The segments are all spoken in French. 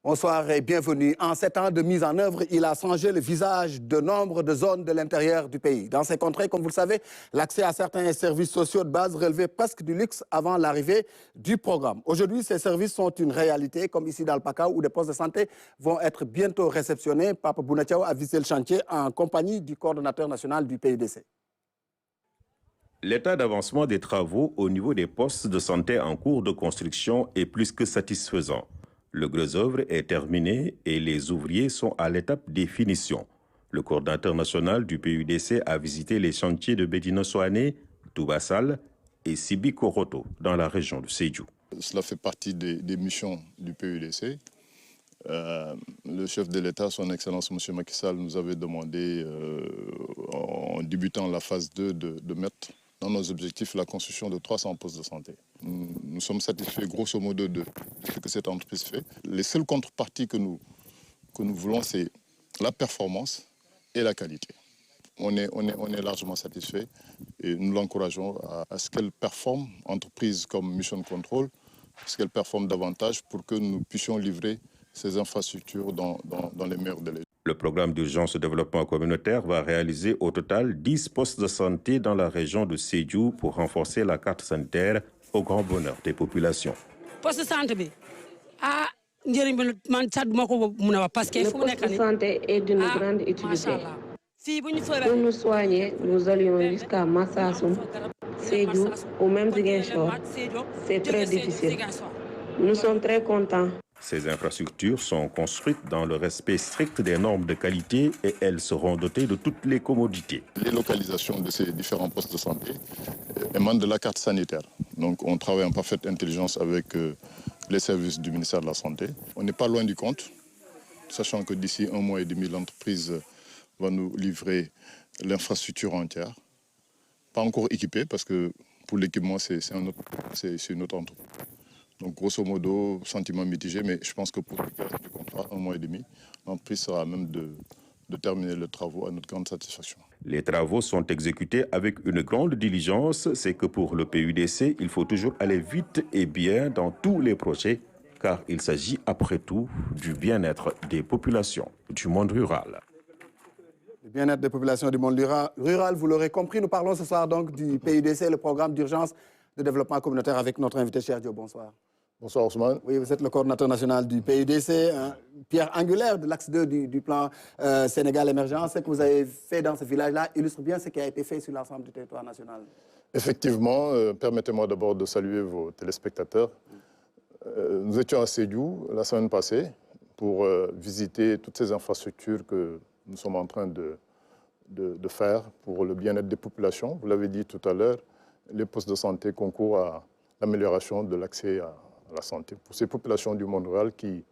Bonsoir et bienvenue. En 7 ans de mise en œuvre, il a changé le visage de nombre de zones de l'intérieur du pays. Dans ces contrées, comme vous le savez, l'accès à certains services sociaux de base relevait presque du luxe avant l'arrivée du programme. Aujourd'hui, ces services sont une réalité, comme ici dans le PACA, où des postes de santé vont être bientôt réceptionnés. Papa Bounatiao a visité le chantier en compagnie du coordonnateur national du PUDC. L'état d'avancement des travaux au niveau des postes de santé en cours de construction est plus que satisfaisant. Le gros œuvre est terminé et les ouvriers sont à l'étape des finitions. Le coordinateur national du PUDC a visité les chantiers de Bédino Soane, Toubassal et Sibi Koroto dans la région de Sédhiou. Cela fait partie des missions du PUDC. Le chef de l'État, son Excellence M. Macky Sall, nous avait demandé, en débutant la phase 2, de mettre dans nos objectifs la construction de 300 postes de santé. Nous sommes satisfaits grosso modo de ce que cette entreprise fait. Les seules contreparties que nous voulons, c'est la performance et la qualité. On est largement satisfaits et nous l'encourageons à ce qu'elle performe, entreprise comme Mission Control, à ce qu'elle performe davantage pour que nous puissions livrer ces infrastructures dans les meilleurs délais. Le programme d'urgence de développement communautaire va réaliser au total 10 postes de santé dans la région de Sédhiou pour renforcer la carte sanitaire au grand bonheur des populations. Le poste de santé est d'une grande utilité. Pour nous soigner, nous allions jusqu'à Massassoum, Sédhiou ou même Ziguinchor. C'est très difficile. Nous sommes très contents. Ces infrastructures sont construites dans le respect strict des normes de qualité et elles seront dotées de toutes les commodités. Les localisations de ces différents postes de santé émanent de la carte sanitaire. Donc on travaille en parfaite intelligence avec les services du ministère de la Santé. On n'est pas loin du compte, sachant que d'ici 1 mois et demi, l'entreprise va nous livrer l'infrastructure entière. Pas encore équipée, parce que pour l'équipement, c'est une autre entreprise. Donc, grosso modo, sentiment mitigé, mais je pense que pour le cadre du contrat, 1 mois et demi, l'entreprise sera à même de terminer les travaux à notre grande satisfaction. Les travaux sont exécutés avec une grande diligence. C'est que pour le PUDC, il faut toujours aller vite et bien dans tous les projets, car il s'agit après tout du bien-être des populations du monde rural. Le bien-être des populations du monde rural, vous l'aurez compris, nous parlons ce soir donc du PUDC, le programme d'urgence de développement communautaire avec notre invité Cheikh Diop. Bonsoir. Bonsoir Ousmane. Oui, vous êtes le coordinateur national du PUDC, pierre angulaire de l'axe 2 du plan Sénégal émergent. Ce que vous avez fait dans ce village-là illustre bien ce qui a été fait sur l'ensemble du territoire national. Effectivement, permettez-moi d'abord de saluer vos téléspectateurs. Nous étions à Sédhiou la semaine passée pour visiter toutes ces infrastructures que nous sommes en train de faire pour le bien-être des populations. Vous l'avez dit tout à l'heure, les postes de santé concourent à l'amélioration de l'accès à la santé pour ces populations du monde rural qui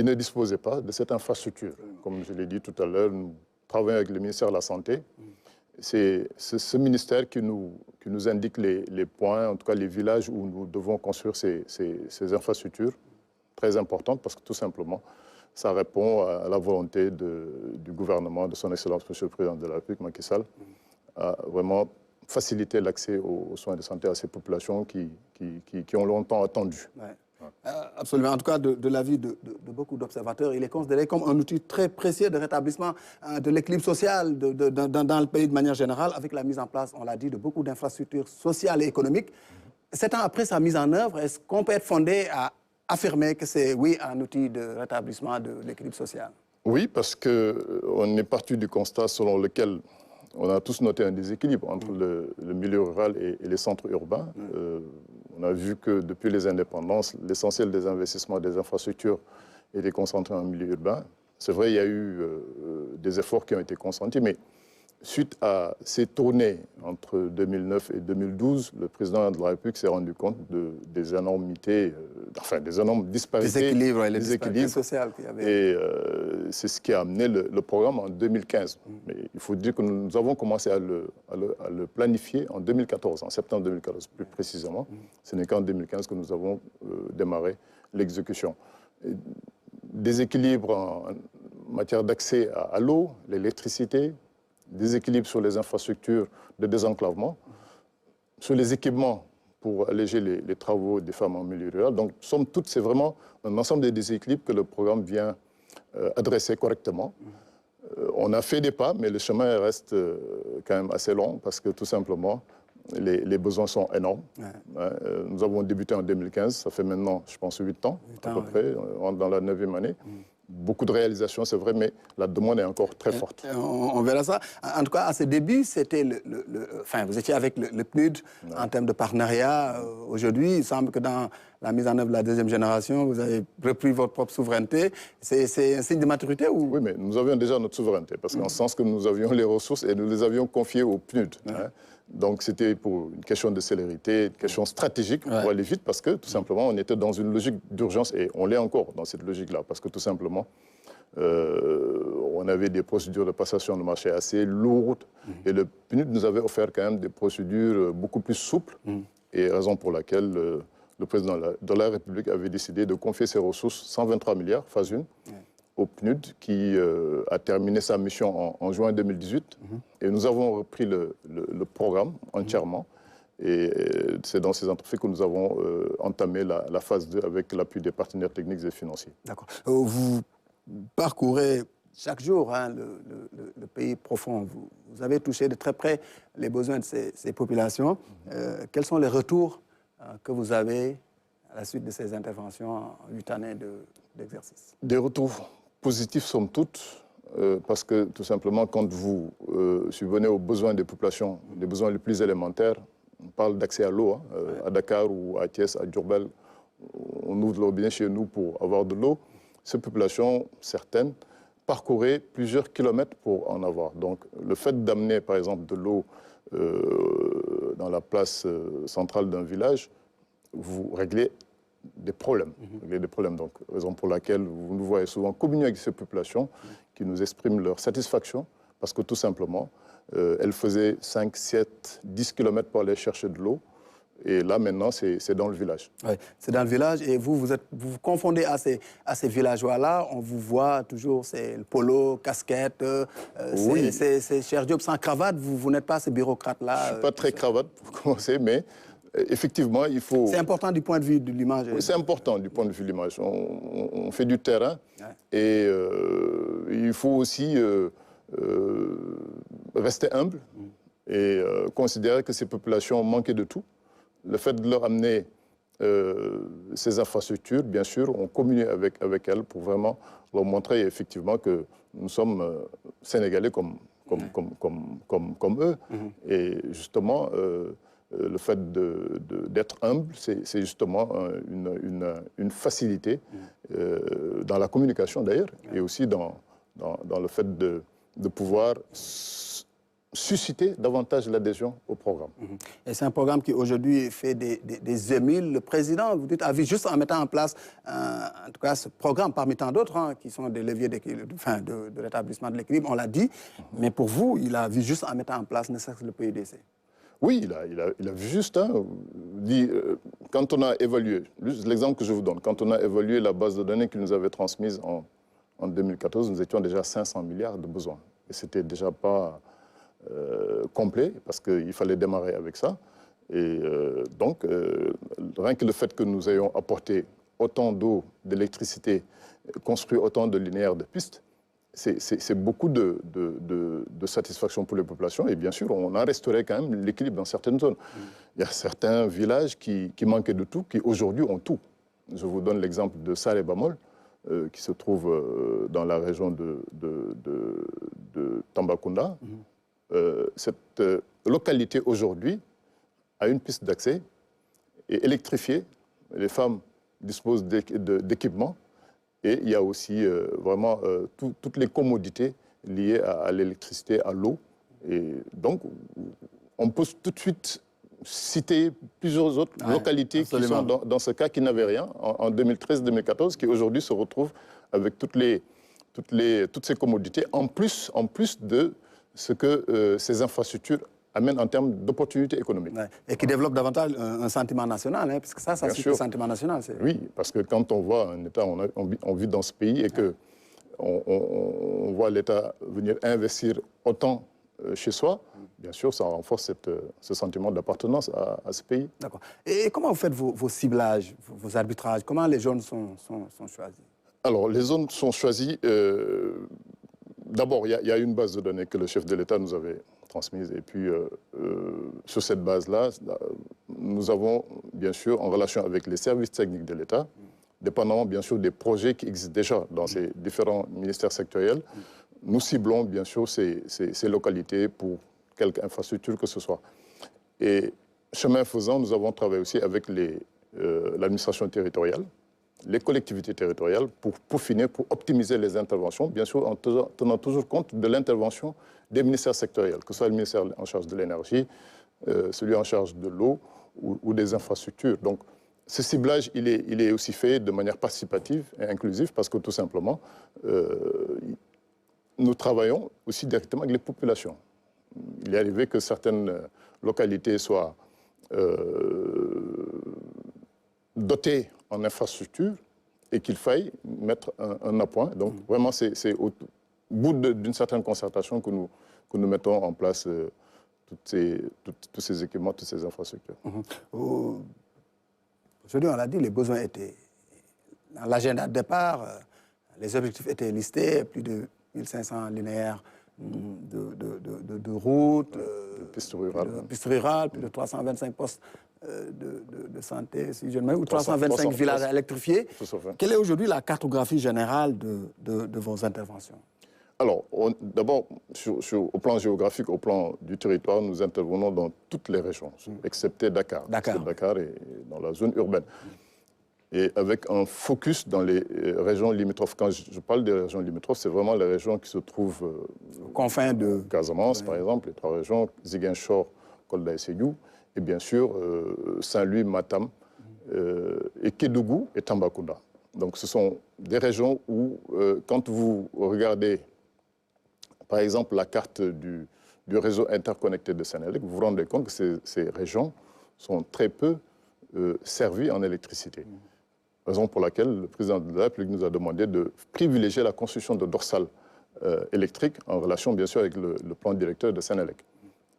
ne disposaient pas de cette infrastructure. Comme je l'ai dit tout à l'heure, nous travaillons avec le ministère de la Santé. C'est ce ministère qui nous indique les points, en tout cas les villages où nous devons construire ces infrastructures très importantes parce que tout simplement, ça répond à la volonté du gouvernement, de son Excellence, Monsieur le Président de la République, Macky Sall, à vraiment faciliter l'accès aux soins de santé à ces populations qui ont longtemps attendu. Ouais. Absolument. En tout cas, de l'avis de beaucoup d'observateurs, il est considéré comme un outil très précieux de rétablissement de l'équilibre social dans le pays de manière générale, avec la mise en place, on l'a dit, de beaucoup d'infrastructures sociales et économiques. 7 ans après sa mise en œuvre, est-ce qu'on peut être fondé à affirmer que c'est, oui, un outil de rétablissement de l'équilibre social? Oui, parce qu'on est parti du constat selon lequel on a tous noté un déséquilibre entre le milieu rural et les centres urbains. On a vu que depuis les indépendances, l'essentiel des investissements des infrastructures était concentré en milieu urbain. C'est vrai, il y a eu des efforts qui ont été consentis, mais suite à ces tournées entre 2009 et 2012, le président de la République s'est rendu compte des énormités, des énormes disparités. Les déséquilibres sociales qu'il y avait. Et c'est ce qui a amené le programme en 2015. Mais il faut dire que nous avons commencé à le planifier en 2014, en septembre 2014 plus précisément. Ce n'est qu'en 2015 que nous avons démarré l'exécution. Déséquilibre en matière d'accès à l'eau, l'électricité, déséquilibre sur les infrastructures de désenclavement, sur les équipements pour alléger les travaux des femmes en milieu rural. Donc, somme toute, c'est vraiment un ensemble de déséquilibres que le programme vient adresser correctement. On a fait des pas, mais le chemin reste quand même assez long parce que tout simplement, les besoins sont énormes. Ouais. Nous avons débuté en 2015, ça fait maintenant, je pense, 8 ans à peu près, dans la 9e année. Beaucoup de réalisations, c'est vrai, mais la demande est encore très forte. On verra ça. En tout cas, à ses débuts, c'était enfin, vous étiez avec le PNUD en termes de partenariat. Aujourd'hui, il semble que dans la mise en œuvre de la 2e génération, vous avez repris votre propre souveraineté. C'est un signe de maturité ou... Oui, mais nous avions déjà notre souveraineté, parce qu'en sens que nous avions les ressources et nous les avions confiées au PNUD. Hein. Donc c'était pour une question de célérité, une question stratégique pour aller vite, parce que tout simplement, on était dans une logique d'urgence, et on l'est encore dans cette logique-là, parce que tout simplement, on avait des procédures de passation de marché assez lourdes, et le PNUD nous avait offert quand même des procédures beaucoup plus souples, et raison pour laquelle le président de la République avait décidé de confier ses ressources, 123 milliards, phase 1, au PNUD, qui a terminé sa mission en juin 2018. Et nous avons repris le programme entièrement. Et c'est dans ces entreprises que nous avons entamé la phase 2 avec l'appui des partenaires techniques et financiers. D'accord. Vous parcourez chaque jour le pays profond. Vous avez touché de très près les besoins de ces populations. Quels sont les retours que vous avez à la suite de ces interventions en 8 années d'exercice? Des retours positifs, somme toute, parce que tout simplement, quand vous subvenez aux besoins des populations, les besoins les plus élémentaires, on parle d'accès à l'eau, à Dakar ou à Thiès, à Diourbel, on ouvre le robinet chez nous pour avoir de l'eau. Ces populations, certaines, parcouraient plusieurs kilomètres pour en avoir. Donc, le fait d'amener, par exemple, de l'eau dans la place centrale d'un village, vous réglez des problèmes. Donc, raison pour laquelle vous nous voyez souvent communier avec ces populations qui nous expriment leur satisfaction, parce que tout simplement, elles faisaient 5, 7, 10 kilomètres pour aller chercher de l'eau. Et là, maintenant, c'est dans le village. Oui, c'est dans le village. Et vous vous confondez à ces villageois-là. On vous voit toujours, c'est le polo, casquette. C'est cher Diop sans cravate. Vous n'êtes pas ces bureaucrates-là. Je ne suis pas très cravate pour commencer, mais effectivement, il faut... C'est important du point de vue de l'image. Oui, c'est important du point de vue de l'image. On fait du terrain et il faut aussi rester humble et considérer que ces populations manquaient de tout. Le fait de leur amener ces infrastructures, bien sûr, on communique avec elles pour vraiment leur montrer effectivement que nous sommes Sénégalais comme eux. Et justement, le fait d'être humble, c'est justement une facilité dans la communication d'ailleurs, et aussi dans le fait de pouvoir susciter davantage l'adhésion au programme. Et c'est un programme qui aujourd'hui fait des émules. Le président, vous dites, a vu juste en mettant en place, en tout cas, ce programme parmi tant d'autres, qui sont des leviers de rétablissement de l'équilibre, on l'a dit. Mais pour vous, il a vu juste en mettant en place ne serait-ce que le PUDC. Oui, il a vu juste, quand on a évalué, l'exemple que je vous donne, quand on a évalué la base de données qu'il nous avait transmise en 2014, nous étions déjà à 500 milliards de besoins. Et ce n'était déjà pas complet, parce qu'il fallait démarrer avec ça. Et donc, rien que le fait que nous ayons apporté autant d'eau, d'électricité, construit autant de linéaires de pistes, c'est beaucoup de satisfaction pour les populations. Et bien sûr, on a restauré quand même l'équilibre dans certaines zones. Il y a certains villages qui manquaient de tout, qui aujourd'hui ont tout. Je vous donne l'exemple de Saré-Bamol, qui se trouve dans la région de Tambacounda. Cette localité aujourd'hui a une piste d'accès et électrifiée. Les femmes disposent d'équipements. Et il y a aussi vraiment toutes les commodités liées à l'électricité, à l'eau. Et donc, on peut tout de suite citer plusieurs autres localités absolument. Qui sont dans ce cas qui n'avaient rien en 2013-2014, qui aujourd'hui se retrouvent avec toutes ces commodités, en plus de ce que ces infrastructures amènent en termes d'opportunités économiques. Ouais. Et qui développe davantage un sentiment national, puisque ça c'est le sentiment national. Oui, parce que quand on voit un État, on vit dans ce pays et qu'on voit l'État venir investir autant chez soi, bien sûr, ça renforce ce sentiment d'appartenance à ce pays. D'accord. Et comment vous faites vos ciblages, vos arbitrages? Comment les zones sont choisies? Alors, les zones sont choisies. D'abord, il y a une base de données que le chef de l'État nous avait transmise. Et puis, sur cette base-là, nous avons, bien sûr, en relation avec les services techniques de l'État, dépendamment, bien sûr, des projets qui existent déjà dans ces différents ministères sectoriels, nous ciblons, bien sûr, ces localités pour quelque infrastructure que ce soit. Et chemin faisant, nous avons travaillé aussi avec l'administration territoriale, les collectivités territoriales pour finir, pour optimiser les interventions, bien sûr en tenant toujours compte de l'intervention des ministères sectoriels, que ce soit le ministère en charge de l'énergie, celui en charge de l'eau ou des infrastructures. Donc, ce ciblage, il est aussi fait de manière participative et inclusive parce que tout simplement, nous travaillons aussi directement avec les populations. Il est arrivé que certaines localités soient dotées en infrastructure et qu'il faille mettre un appoint. Donc vraiment, c'est au bout d'une certaine concertation que nous mettons en place tous ces équipements, toutes ces infrastructures. Aujourd'hui, on l'a dit, les besoins étaient dans l'agenda de départ, les objectifs étaient listés, plus de 1500 linéaires de routes, de pistes rurales, plus de 325 postes de santé, si je ne me trompe, ou 325 villages électrifiés. Quelle est aujourd'hui la cartographie générale de vos interventions? Alors, d'abord, au plan géographique, au plan du territoire, nous intervenons dans toutes les régions, excepté Dakar. Parce que Dakar est dans la zone urbaine. Et avec un focus dans les régions limitrophes. Quand je parle des régions limitrophes, c'est vraiment les régions qui se trouvent aux confins de Casamance, par exemple, les 3 régions, Ziguinchor, Kolda et Sédhiou, et bien sûr Saint-Louis, Matam, et Kédougou et Tambacounda. Donc ce sont des régions où, quand vous regardez, par exemple, la carte du réseau interconnecté de Sénélec, vous vous rendez compte que ces régions sont très peu servies en électricité. Raison pour laquelle le président de la République nous a demandé de privilégier la construction de dorsales électriques en relation, bien sûr, avec le plan directeur de Sénélec.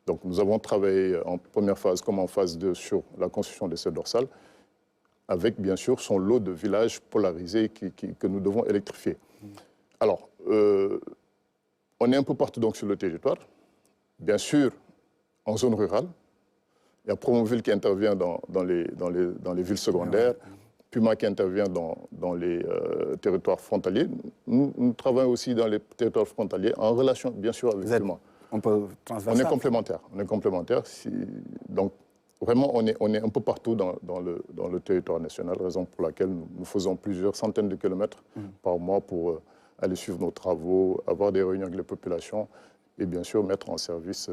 Donc, nous avons travaillé en première phase comme en phase 2 sur la construction de ces dorsales, avec, bien sûr, son lot de villages polarisés que nous devons électrifier. Alors, on est un peu partout donc, sur le territoire. Bien sûr, en zone rurale, il y a Promoville qui intervient dans les villes secondaires, Puma qui intervient dans les territoires frontaliers. Nous travaillons aussi dans les territoires frontaliers en relation, bien sûr, avec Puma. On est complémentaires. Donc, vraiment, on est un peu partout dans le territoire national, raison pour laquelle nous faisons plusieurs centaines de kilomètres par mois pour aller suivre nos travaux, avoir des réunions avec les populations et bien sûr mettre en service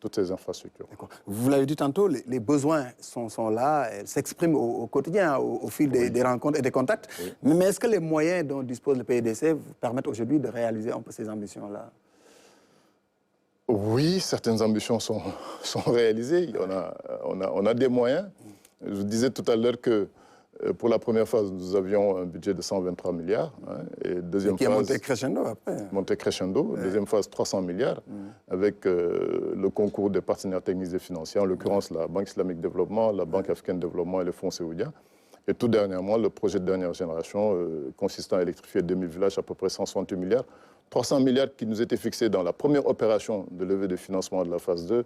toutes ces infrastructures. Vous l'avez dit tantôt, les besoins sont là, elles s'expriment au quotidien, au fil des rencontres et des contacts. Oui. Mais est-ce que les moyens dont dispose le PUDC vous permettent aujourd'hui de réaliser un peu ces ambitions-là? Oui, certaines ambitions sont réalisées. On a des moyens. Je vous disais tout à l'heure que pour la première phase, nous avions un budget de 123 milliards. Et deuxième qui phase, est monté crescendo après. Monté crescendo. Ouais. Deuxième phase, 300 milliards, avec le concours des partenaires techniques et financiers, en l'occurrence la Banque islamique de développement, la Banque africaine de développement et le Fonds saoudien. Et tout dernièrement, le projet de dernière génération consistant à électrifier 2000 villages, à peu près 168 milliards. 300 milliards qui nous étaient fixés dans la première opération de levée de financement de la phase 2.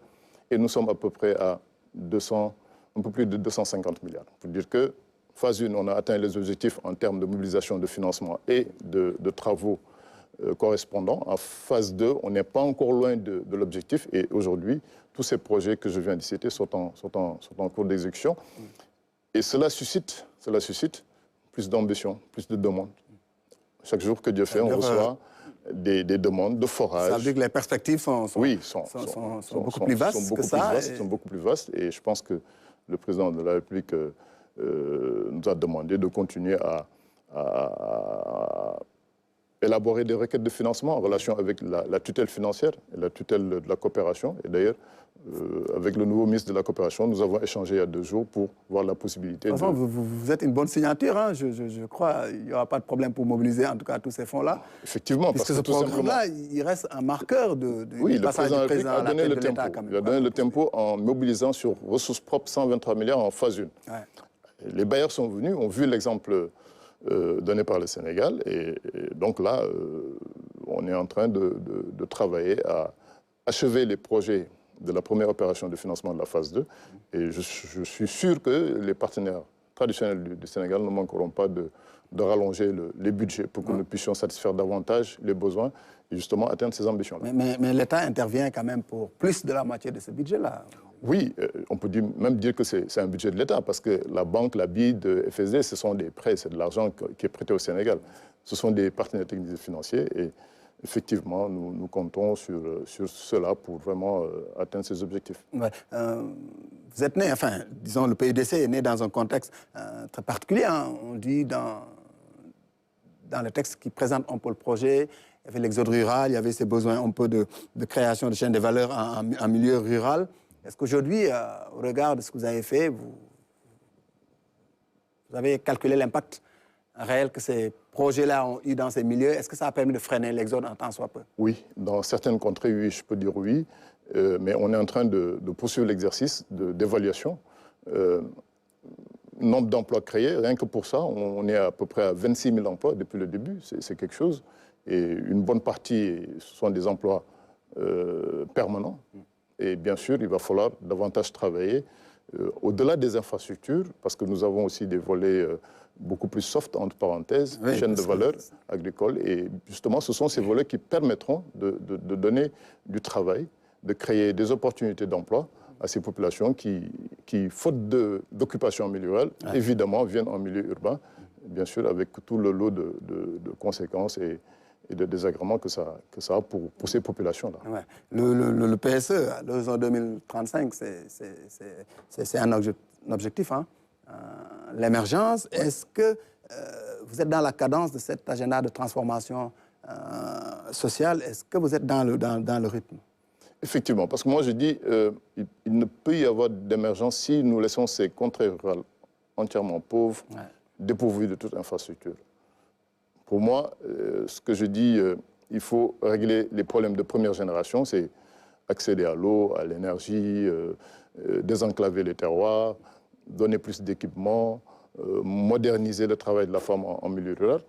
Et nous sommes à peu près à un peu plus de 250 milliards. Pour dire que phase 1, on a atteint les objectifs en termes de mobilisation de financement et de travaux correspondants. En phase 2, on n'est pas encore loin de l'objectif. Et aujourd'hui, tous ces projets que je viens de citer sont en cours d'exécution. Et cela suscite plus d'ambition, plus de demandes. Chaque jour que Dieu fait, on reçoit des demandes de forage. Ça veut dire que les perspectives sont beaucoup plus vastes que ça. Sont beaucoup plus vastes. Et je pense que le président de la République nous a demandé de continuer à élaborer des requêtes de financement en relation avec la tutelle financière et la tutelle de la coopération. Et d'ailleurs, avec le nouveau ministre de la Coopération, nous avons échangé il y a 2 jours pour voir la possibilité. De toute façon, vous êtes une bonne signature, hein. Je crois. Il n'y aura pas de problème pour mobiliser, en tout cas, tous ces fonds-là. Effectivement, parce que ce programme-là, il reste un marqueur du passage du président à la tête de l'État. Il a donné le tempo en mobilisant sur ressources propres 123 milliards en phase 1. Ouais. Les bailleurs sont venus, ont vu l'exemple donné par le Sénégal. Et donc là, on est en train de travailler à achever les projets de la première opération de financement de la phase 2. Et je suis sûr que les partenaires traditionnels du Sénégal ne manqueront pas de rallonger les budgets pour que nous puissions satisfaire davantage les besoins et justement atteindre ces ambitions-là. Mais l'État intervient quand même pour plus de la moitié de ce budget-là. Oui, on peut même dire que c'est un budget de l'État parce que la banque, la BID, FSD, ce sont des prêts, c'est de l'argent qui est prêté au Sénégal. Ce sont des partenaires techniques et financiers et effectivement, nous comptons sur cela pour vraiment atteindre ces objectifs. Ouais. Vous êtes né, enfin, disons, le PUDC est né dans un contexte très particulier. Hein. On dit dans le texte qui présente un peu le projet, il y avait l'exode rural, il y avait ces besoins un peu de création de chaînes de valeur en milieu rural. Est-ce qu'aujourd'hui, au regard de ce que vous avez fait, vous avez calculé l'impact réel que ces projets-là ont eu dans ces milieux? Est-ce que ça a permis de freiner l'exode en tant soit peu? Oui, dans certaines contrées, oui, je peux dire oui. Mais on est en train de poursuivre l'exercice d'évaluation. Nombre d'emplois créés, rien que pour ça, on est à peu près à 26 000 emplois depuis le début. C'est quelque chose. Et une bonne partie, ce sont des emplois permanents. Et bien sûr, il va falloir davantage travailler au-delà des infrastructures, parce que nous avons aussi des volets beaucoup plus soft, entre parenthèses, oui, chaînes de valeur agricole. Et justement, ce sont ces volets qui permettront de donner du travail, de créer des opportunités d'emploi à ces populations qui faute d'occupation en milieu rural, évidemment, viennent en milieu urbain, bien sûr, avec tout le lot de conséquences et de désagréments que ça a pour ces populations-là. Ouais. Le PSE, à l'horizon 2035, c'est un objectif, hein? L'émergence. Est-ce que vous êtes dans la cadence de cet agenda de transformation sociale? Est-ce que vous êtes dans le rythme? Effectivement, parce que moi je dis il ne peut y avoir d'émergence si nous laissons ces contrées rurales entièrement pauvres, dépourvues de toute infrastructure. Pour moi, ce que je dis, il faut régler les problèmes de première génération, c'est accéder à l'eau, à l'énergie, désenclaver les terroirs, donner plus d'équipements, moderniser le travail de la femme en milieu rural.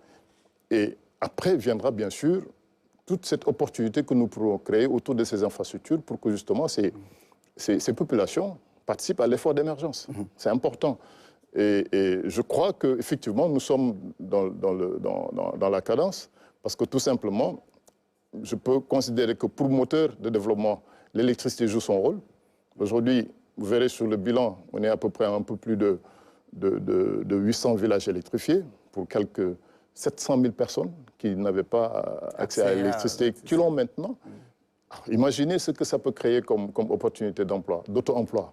Et après viendra bien sûr toute cette opportunité que nous pourrons créer autour de ces infrastructures pour que justement ces populations participent à l'effort d'émergence. C'est important. Et je crois qu'effectivement, nous sommes dans la cadence, parce que tout simplement, je peux considérer que pour moteur de développement, l'électricité joue son rôle. Aujourd'hui, vous verrez sur le bilan, on est à peu près à un peu plus de 800 villages électrifiés pour quelques 700 000 personnes qui n'avaient pas accès à l'électricité, qui l'ont maintenant. Alors, imaginez ce que ça peut créer comme opportunité d'emploi, d'auto-emploi.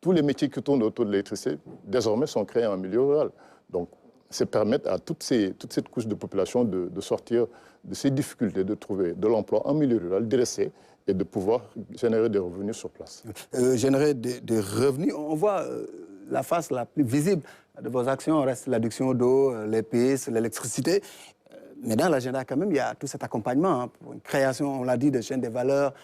Tous les métiers qui tournent autour de l'électricité, désormais, sont créés en milieu rural. Donc, c'est permettre à toute cette couche de population de sortir de ces difficultés, de trouver de l'emploi en milieu rural, d'y rester et de pouvoir générer des revenus sur place. Générer des revenus, on voit la face la plus visible de vos actions reste l'adduction d'eau, les pistes, l'électricité. Mais dans l'agenda, quand même, il y a tout cet accompagnement hein, pour une création, on l'a dit, de chaînes de valeur.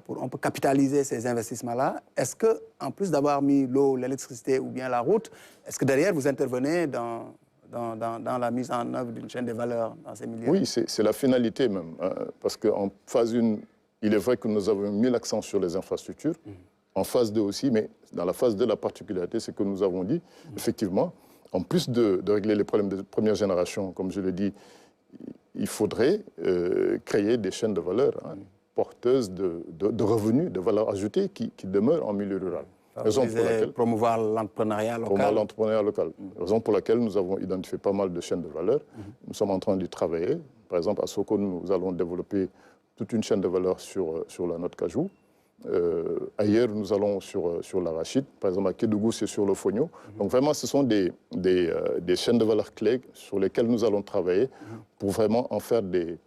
On peut capitaliser ces investissements-là. Est-ce qu'en plus d'avoir mis l'eau, l'électricité ou bien la route, est-ce que derrière, vous intervenez dans la mise en œuvre d'une chaîne de valeur dans ces milieux? Oui, c'est la finalité même. Hein, parce qu'en phase 1, il est vrai que nous avons mis l'accent sur les infrastructures. En phase 2 aussi, mais dans la phase 2, la particularité, c'est que nous avons dit, effectivement, en plus de régler les problèmes de première génération, comme je l'ai dit, il faudrait créer des chaînes de valeur hein, porteuses de revenus, de valeur ajoutée qui demeurent en milieu rural. Raison pour laquelle, promouvoir l'entrepreneuriat local. Promouvoir l'entrepreneuriat local. Raison pour laquelle nous avons identifié pas mal de chaînes de valeur. Nous sommes en train d'y travailler. Par exemple, à Soko, nous allons développer toute une chaîne de valeur sur la noix de cajou. Ailleurs, nous allons sur l'arachide. Par exemple, à Kédougou, c'est sur le fognon. Donc vraiment, ce sont des chaînes de valeur clés sur lesquelles nous allons travailler pour vraiment en faire des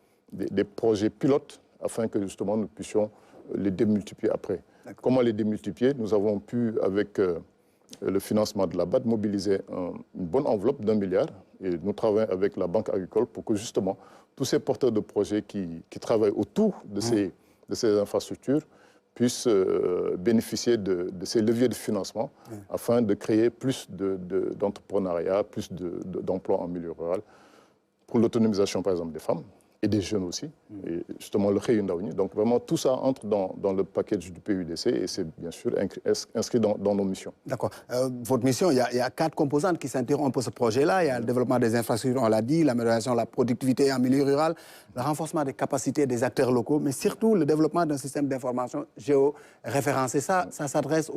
projets pilotes afin que justement nous puissions les démultiplier après. Comment les démultiplier? Nous avons pu, avec le financement de la BAD, mobiliser une bonne enveloppe d'1 milliard. Et nous travaillons avec la Banque agricole pour que justement tous ces porteurs de projets qui travaillent autour de ces infrastructures puissent bénéficier de ces leviers de financement afin de créer plus d'entrepreneuriat, plus d'emplois en milieu rural pour l'autonomisation, par exemple, des femmes et des jeunes aussi, et justement le Xëyu Ndaw ñi. Donc vraiment, tout ça entre dans le package du PUDC et c'est bien sûr inscrit dans nos missions. D'accord. Votre mission, il y a 4 composantes qui s'interrompent pour ce projet-là. Il y a le développement des infrastructures, on l'a dit, l'amélioration de la productivité en milieu rural, le renforcement des capacités des acteurs locaux, mais surtout le développement d'un système d'information géoréférencé. Ça s'adresse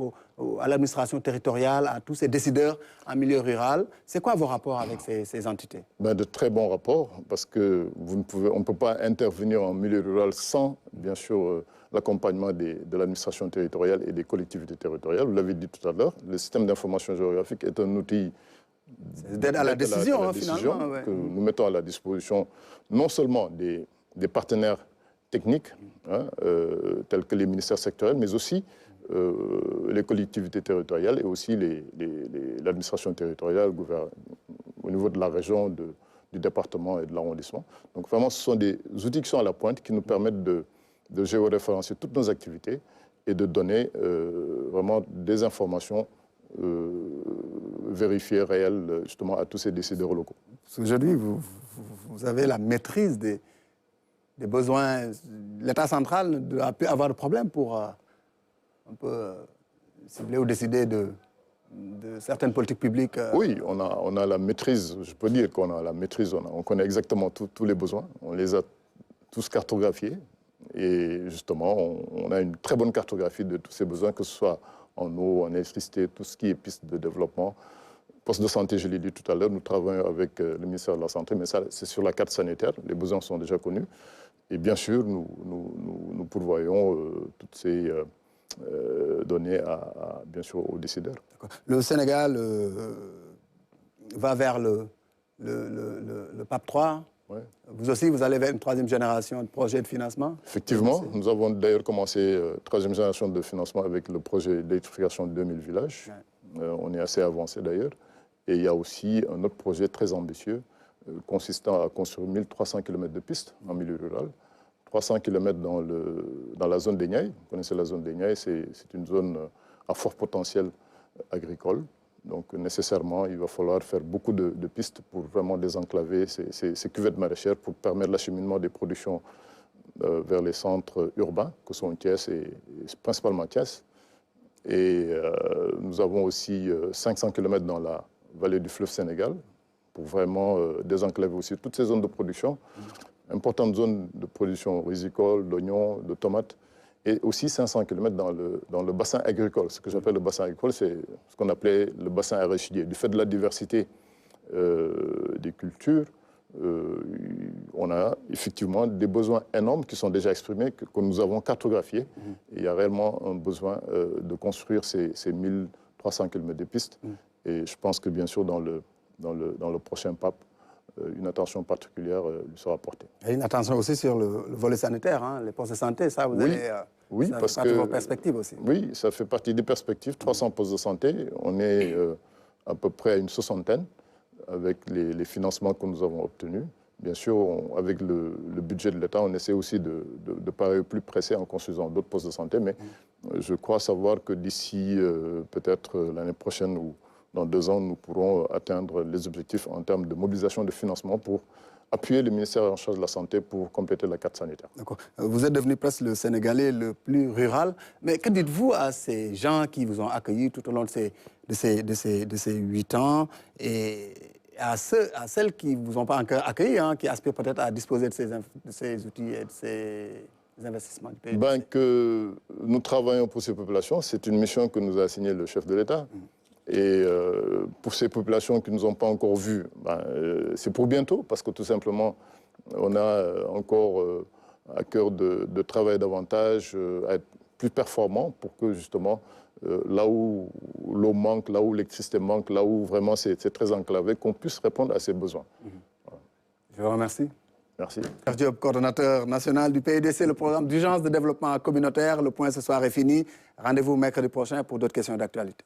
à l'administration territoriale, à tous ces décideurs en milieu rural. C'est quoi vos rapports avec ces entités? De très bons rapports, parce que on ne peut pas intervenir en milieu rural sans, bien sûr, l'accompagnement de l'administration territoriale et des collectivités territoriales. Vous l'avez dit tout à l'heure, le système d'information géographique est un outil d'aide à la décision, finalement, que nous mettons à la disposition non seulement des partenaires techniques, tels que les ministères sectoriels, mais aussi les collectivités territoriales et aussi l'administration territoriale au niveau de la région, du département et de l'arrondissement. Donc vraiment, ce sont des outils qui sont à la pointe, qui nous permettent de géoréférencer toutes nos activités et de donner vraiment des informations vérifiées, réelles, justement, à tous ces décideurs locaux. Aujourd'hui, vous avez la maîtrise des besoins. L'État central doit avoir de problèmes pour un peu cibler ou décider de certaines politiques publiques. Oui, on a la maîtrise, je peux dire qu'on a la maîtrise, on connaît exactement tous les besoins, on les a tous cartographiés et justement on a une très bonne cartographie de tous ces besoins, que ce soit en eau, en électricité, tout ce qui est piste de développement. Poste de santé, je l'ai dit tout à l'heure, nous travaillons avec le ministère de la Santé, mais ça c'est sur la carte sanitaire, les besoins sont déjà connus et bien sûr nous pourvoyons toutes ces données bien sûr aux décideurs. Le Sénégal va vers le PAP 3. Ouais. Vous aussi, vous allez vers une 3e génération de projets de financement? Effectivement, nous avons d'ailleurs commencé 3e génération de financement avec le projet d'électrification de 2000 villages. Ouais. On est assez avancé d'ailleurs. Et il y a aussi un autre projet très ambitieux consistant à construire 1300 km de pistes en milieu rural. 300 km dans la zone des Niayes. Vous connaissez la zone des Niayes, c'est une zone à fort potentiel agricole. Donc nécessairement, il va falloir faire beaucoup de pistes pour vraiment désenclaver ces cuvettes maraîchères pour permettre l'acheminement des productions vers les centres urbains, que sont Thiès et principalement Thiès. Et nous avons aussi 500 km dans la vallée du fleuve Sénégal pour vraiment désenclaver aussi toutes ces zones de production. Importante zone de production risicole, d'oignons, de tomates, et aussi 500 km dans le bassin agricole. Ce que j'appelle le bassin agricole, c'est ce qu'on appelait le bassin arachidier. Du fait de la diversité des cultures, on a effectivement des besoins énormes qui sont déjà exprimés, que nous avons cartographiés. Et il y a réellement un besoin de construire ces 1300 km de pistes. Et je pense que bien sûr, dans le prochain PAP, une attention particulière lui sera portée. Et une attention aussi sur le volet sanitaire, hein, les postes de santé, ça, vous allez... Oui, ça parce fait partie de vos perspectives aussi. Oui, ça fait partie des perspectives. 300 postes de santé, on est à peu près à une 60aine avec les financements que nous avons obtenus. Bien sûr, avec le budget de l'État, on essaie aussi de paraître plus pressé en construisant d'autres postes de santé, mais je crois savoir que d'ici peut-être l'année prochaine ou dans 2 ans, nous pourrons atteindre les objectifs en termes de mobilisation de financement pour appuyer le ministère en charge de la Santé pour compléter la carte sanitaire. D'accord. Vous êtes devenu presque le Sénégalais le plus rural. Mais que dites-vous à ces gens qui vous ont accueillis tout au long de ces 8 ans et à celles qui ne vous ont pas encore accueillis, hein, qui aspirent peut-être à disposer de ces outils et de ces investissements du pays? Que nous travaillons pour ces populations, c'est une mission que nous a assignée le chef de l'État. Et pour ces populations qui ne nous ont pas encore vus, c'est pour bientôt, parce que tout simplement, on a encore à cœur de travailler davantage, à être plus performant pour que justement, là où l'eau manque, là où l'électricité manque, là où vraiment c'est très enclavé, qu'on puisse répondre à ces besoins. Voilà. Je vous remercie. Merci. Cheikh Diop, coordonnateur national du PUDC, le programme d'urgence de développement communautaire. Le point ce soir est fini. Rendez-vous mercredi prochain pour d'autres questions d'actualité.